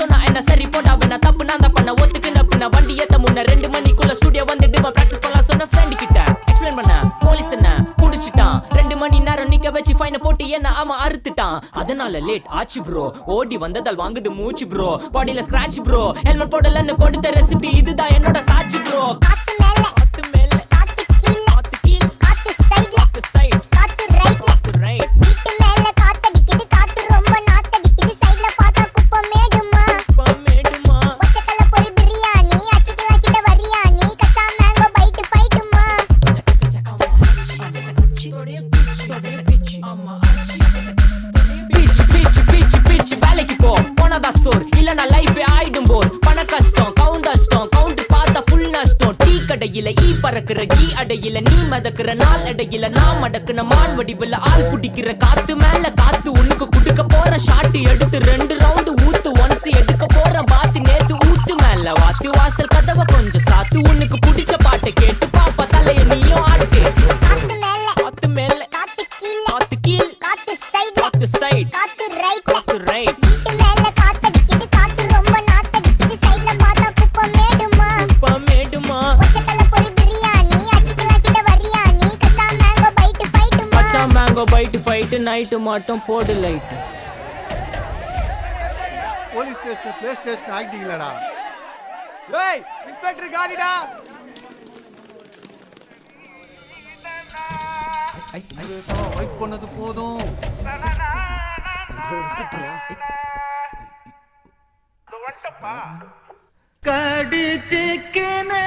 சொன்னா என்ன சரி போட்டா வேணா தப்பு நான் தான் பண்ண ஒத்துக்கு நப்புன வண்டி ஏத்த முன்ன 2 மணிக்குள்ள ஸ்டுடியோ வந்துட்டு பிராக்டிஸ் பண்ணலாம் சொன்ன ஃப்ரெண்ட் கிட்ட எக்ஸ்பிளைன் பண்ண போலீஸ் என்ன புடிச்சிட்டான் 2 மணி நேரம் நிக்க வச்சு ஃபைனை போட்டு என்ன அவன் அறுத்துட்டான் அதனால லேட் ஆச்சு ப்ரோ ஓடி வந்ததால் வாங்குது மூச்சு ப்ரோ பாடியில ஸ்கிராட்ச் ப்ரோ ஹெல்மெட் போடலன்னு கொடுத்த ரெசிபி இதுதான் என்னோட சாட்சி ப்ரோ வேலைக்கு போ போனதான் சோர் இல்லனா லைஃபே ஆயிடும் போர் பண கஷ்டம் கவுண்ட் பார்த்தா ஃபுல் நஷ்டம் டீ கடையில ஈ பறக்குற கீ அடையில நீ மதக்குற நாள் அடையில நான் மடக்குன மான் வடிவுல ஆள் புடிக்கிற காத்து மேல காத்து உனக்கு குடுக்க போற ஷாட் எடுத்து 2 ரவுண்ட் ஊத்து ஒன்ஸ் எடுக்க போற பாத்து நேத்து ஊத்து மேல வாத்து வாசல் கதவை கொஞ்சம் சாத்து உனக்கு பிடிச்ச பாட்டை கேட்டு பாப்பா தலைய நீயும் ஆட்டு காத்து மேல காத்து கீழ் காத்து சைடு காத்து ரைட் பைட் ஃபைட் நைட் மட்டும் போடு light police station play station ஆகிட்டீங்களடா ஏய் இன்ஸ்பெக்டர் காரிடா வெயிட் பண்ணது போதும் கடிச்சிக்கனே